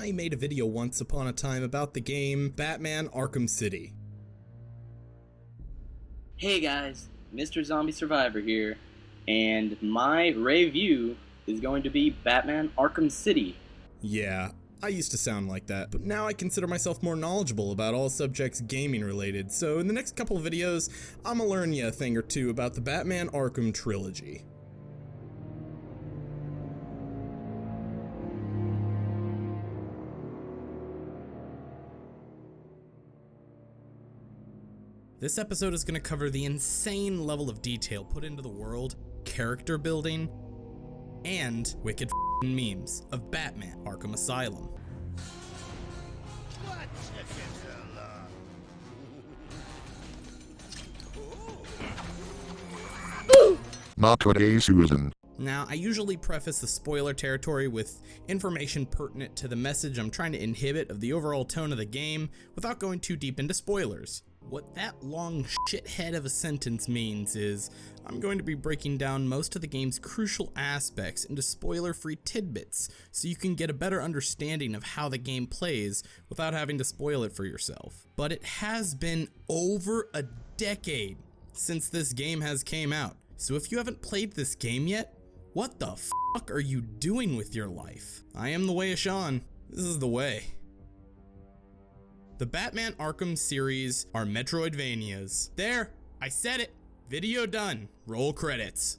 I made a video once upon a time about the game Batman Arkham City. Hey guys, Mr. Zombie Survivor here, and my review is going to be Batman Arkham City. Yeah, I used to sound like that, but now I consider myself more knowledgeable about all subjects gaming related, so in the next couple of videos, I'ma learn you a thing or two about the Batman Arkham trilogy. This episode is going to cover the insane level of detail put into the world, character building, and wicked memes of Batman Arkham Asylum. Not today, Susan. Now, I usually preface the spoiler territory with information pertinent to the message I'm trying to inhibit of the overall tone of the game without going too deep into spoilers. What that long shithead of a sentence means is, I'm going to be breaking down most of the game's crucial aspects into spoiler-free tidbits, so you can get a better understanding of how the game plays without having to spoil it for yourself. But it has been over a decade since this game has came out, so if you haven't played this game yet, what the fuck are you doing with your life? I am TheWayOfShawn. This is The Way. The Batman Arkham series are Metroidvanias. There, I said it. Video done. Roll credits.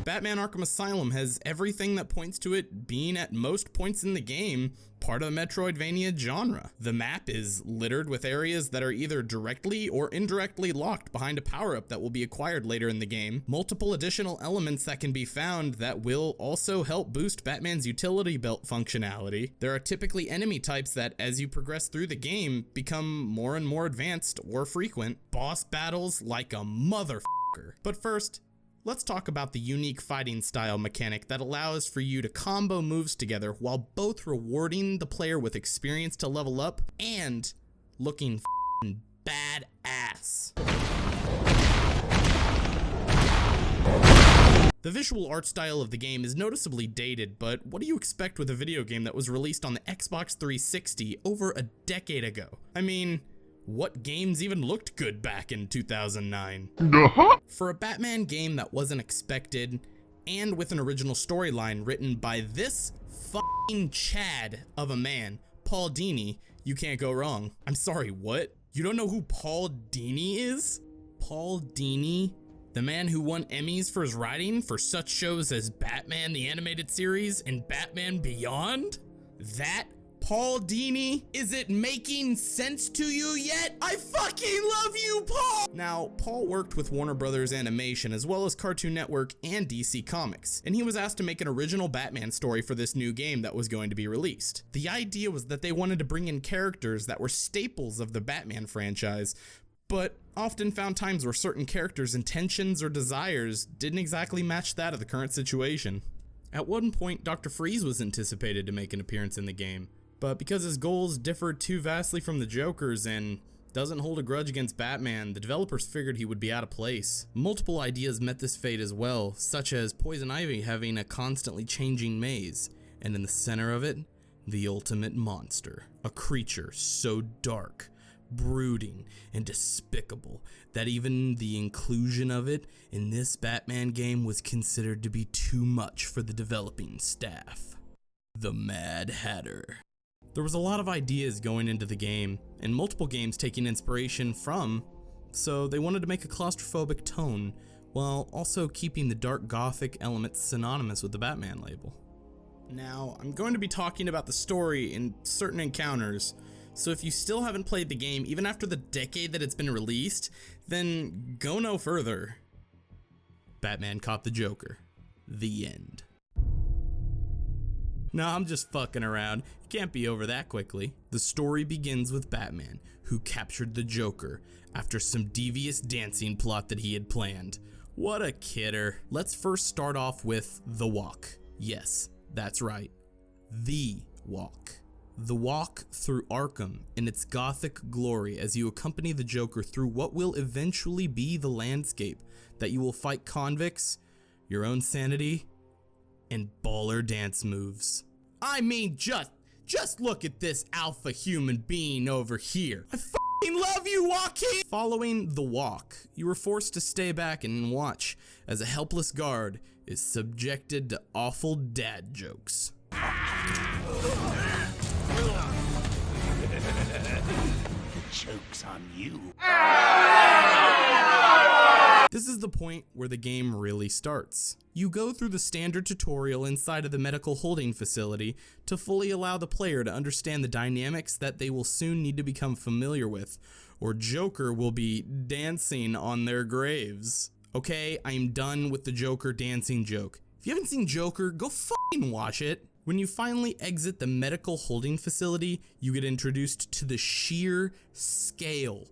Batman Arkham Asylum has everything that points to it being at most points in the game part of the Metroidvania genre. The map is littered with areas that are either directly or indirectly locked behind a power-up that will be acquired later in the game, multiple additional elements that can be found that will also help boost Batman's utility belt functionality. There are typically enemy types that, as you progress through the game, become more and more advanced or frequent. Boss battles like a motherfucker. But first, let's talk about the unique fighting style mechanic that allows for you to combo moves together while both rewarding the player with experience to level up and looking f***ing badass. The visual art style of the game is noticeably dated, but what do you expect with a video game that was released on the Xbox 360 over a decade ago? I mean, what games even looked good back in 2009? For a Batman game that wasn't expected, and with an original storyline written by this f***ing Chad of a man, Paul Dini, you can't go wrong. I'm sorry, what? You don't know who Paul Dini is? Paul Dini? The man who won Emmys for his writing for such shows as Batman the Animated Series and Batman Beyond? That Paul Dini? Is it making sense to you yet? I fucking love you, Paul! Now, Paul worked with Warner Brothers Animation as well as Cartoon Network and DC Comics, and he was asked to make an original Batman story for this new game that was going to be released. The idea was that they wanted to bring in characters that were staples of the Batman franchise, but often found times where certain characters' intentions or desires didn't exactly match that of the current situation. At one point, Dr. Freeze was anticipated to make an appearance in the game, but because his goals differed too vastly from the Joker's and doesn't hold a grudge against Batman, the developers figured he would be out of place. Multiple ideas met this fate as well, such as Poison Ivy having a constantly changing maze, and in the center of it, the ultimate monster. A creature so dark, brooding, and despicable that even the inclusion of it in this Batman game was considered to be too much for the developing staff. The Mad Hatter. There was a lot of ideas going into the game, and multiple games taking inspiration from, so they wanted to make a claustrophobic tone, while also keeping the dark gothic elements synonymous with the Batman label. Now, I'm going to be talking about the story in certain encounters, so if you still haven't played the game even after the decade that it's been released, then go no further. Batman caught the Joker. The end. No, I'm just fucking around. It can't be over that quickly. The story begins with Batman, who captured the Joker after some devious dancing plot that he had planned. What a kidder. Let's first start off with The Walk. Yes, that's right. The Walk. The walk through Arkham in its gothic glory as you accompany the Joker through what will eventually be the landscape that you will fight convicts, your own sanity, and baller dance moves. I mean, just look at this alpha human being over here. I fucking love you, Joaquin! Following the walk, you were forced to stay back and watch as a helpless guard is subjected to awful dad jokes. Joke's on you. This is the point where the game really starts. You go through the standard tutorial inside of the medical holding facility to fully allow the player to understand the dynamics that they will soon need to become familiar with, or Joker will be dancing on their graves. Okay, I'm done with the Joker dancing joke. If you haven't seen Joker, go fucking watch it. When you finally exit the medical holding facility, you get introduced to the sheer scale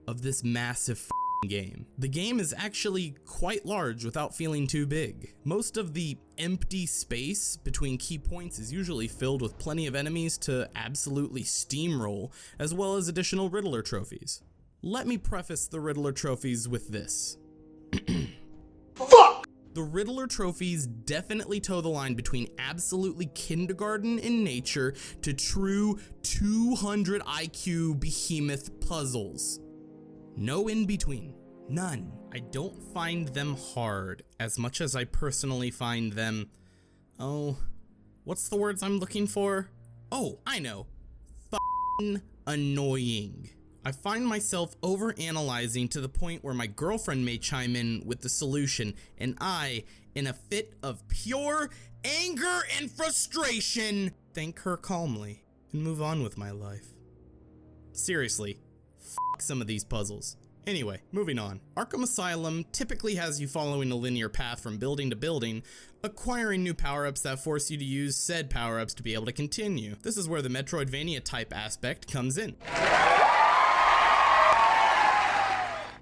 of this massive game. The game is actually quite large without feeling too big. Most of the empty space between key points is usually filled with plenty of enemies to absolutely steamroll, as well as additional Riddler trophies. Let me preface the Riddler trophies with this. Fuck! The Riddler trophies definitely toe the line between absolutely kindergarten in nature to true 200 IQ behemoth puzzles. No in between. None. I don't find them hard as much as I personally find them, what's the words I'm looking for? Oh, I know. F***ing annoying. I find myself overanalyzing to the point where my girlfriend may chime in with the solution, and I, in a fit of pure anger and frustration, thank her calmly and move on with my life. Seriously. Some of these puzzles. Anyway, moving on. Arkham Asylum typically has you following a linear path from building to building, acquiring new power-ups that force you to use said power-ups to be able to continue. This is where the Metroidvania type aspect comes in.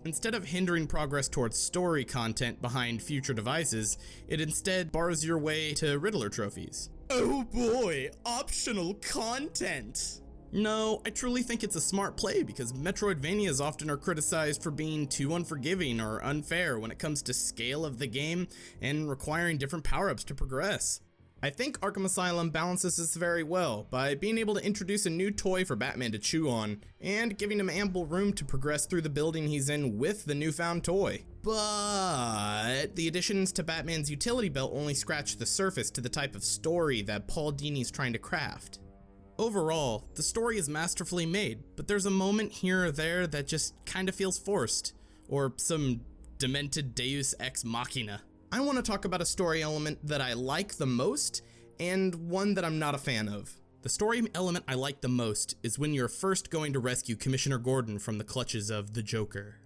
Instead of hindering progress towards story content behind future devices, it instead bars your way to Riddler trophies. Oh boy, optional content! No, I truly think it's a smart play because Metroidvanias often are criticized for being too unforgiving or unfair when it comes to scale of the game and requiring different power-ups to progress. I think Arkham Asylum balances this very well by being able to introduce a new toy for Batman to chew on and giving him ample room to progress through the building he's in with the newfound toy. But the additions to Batman's utility belt only scratch the surface to the type of story that Paul Dini's trying to craft. Overall, the story is masterfully made, but there's a moment here or there that just kinda feels forced, or some demented deus ex machina. I want to talk about a story element that I like the most, and one that I'm not a fan of. The story element I like the most is when you're first going to rescue Commissioner Gordon from the clutches of the Joker.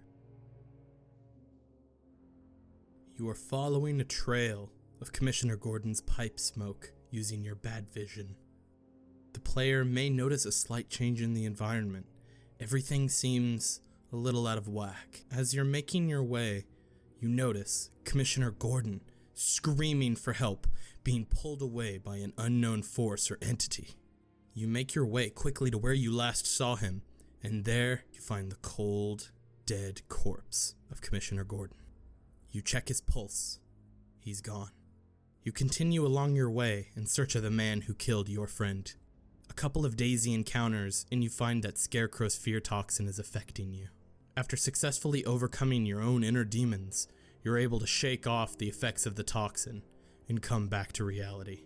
You are following a trail of Commissioner Gordon's pipe smoke using your bad vision. The player may notice a slight change in the environment. Everything seems a little out of whack. As you're making your way, you notice Commissioner Gordon screaming for help, being pulled away by an unknown force or entity. You make your way quickly to where you last saw him, and there you find the cold, dead corpse of Commissioner Gordon. You check his pulse. He's gone. You continue along your way in search of the man who killed your friend. A couple of daisy encounters, and you find that Scarecrow's fear toxin is affecting you. After successfully overcoming your own inner demons, you're able to shake off the effects of the toxin and come back to reality.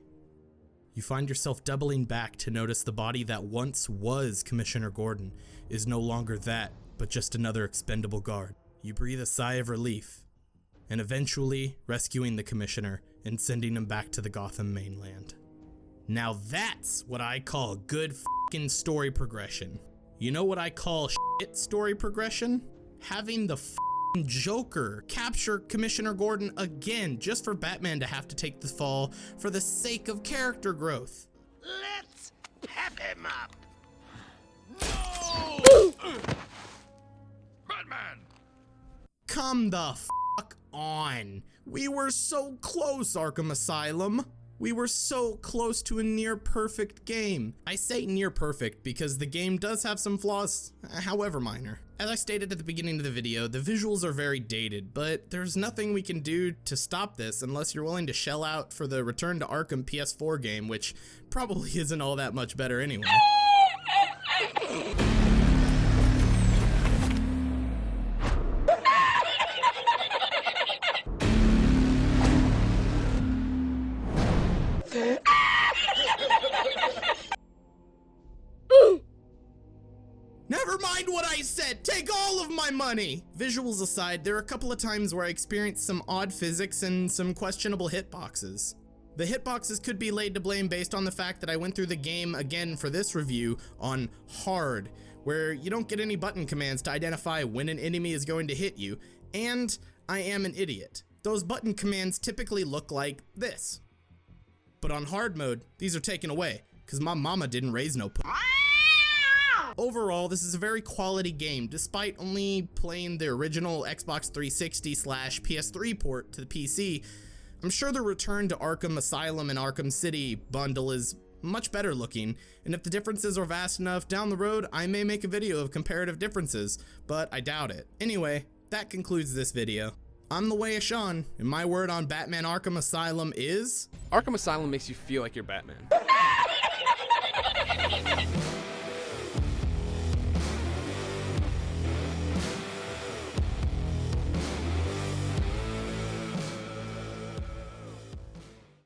You find yourself doubling back to notice the body that once was Commissioner Gordon is no longer that, but just another expendable guard. You breathe a sigh of relief, and eventually rescuing the Commissioner and sending him back to the Gotham mainland. Now that's what I call good f***ing story progression. You know what I call shit story progression? Having the f***ing Joker capture Commissioner Gordon again just for Batman to have to take the fall for the sake of character growth. Let's pep him up. No! Batman! Come the fuck on. We were so close, Arkham Asylum. We were so close to a near-perfect game. I say near-perfect because the game does have some flaws, however minor. As I stated at the beginning of the video, the visuals are very dated, but there's nothing we can do to stop this unless you're willing to shell out for the Return to Arkham PS4 game, which probably isn't all that much better anyway. Never mind what I said! Take all of my money! Visuals aside, there are a couple of times where I experienced some odd physics and some questionable hitboxes. The hitboxes could be laid to blame based on the fact that I went through the game again for this review on hard, where you don't get any button commands to identify when an enemy is going to hit you, and I am an idiot. Those button commands typically look like this. But on hard mode, these are taken away, cause my mama didn't raise no Overall, this is a very quality game, despite only playing the original Xbox 360/PS3 port to the PC. I'm sure the Return to Arkham Asylum and Arkham City bundle is much better looking, and if the differences are vast enough, down the road I may make a video of comparative differences, but I doubt it. Anyway, that concludes this video. I'm TheWayOfShawn, and my word on Batman Arkham Asylum is... Arkham Asylum makes you feel like you're Batman.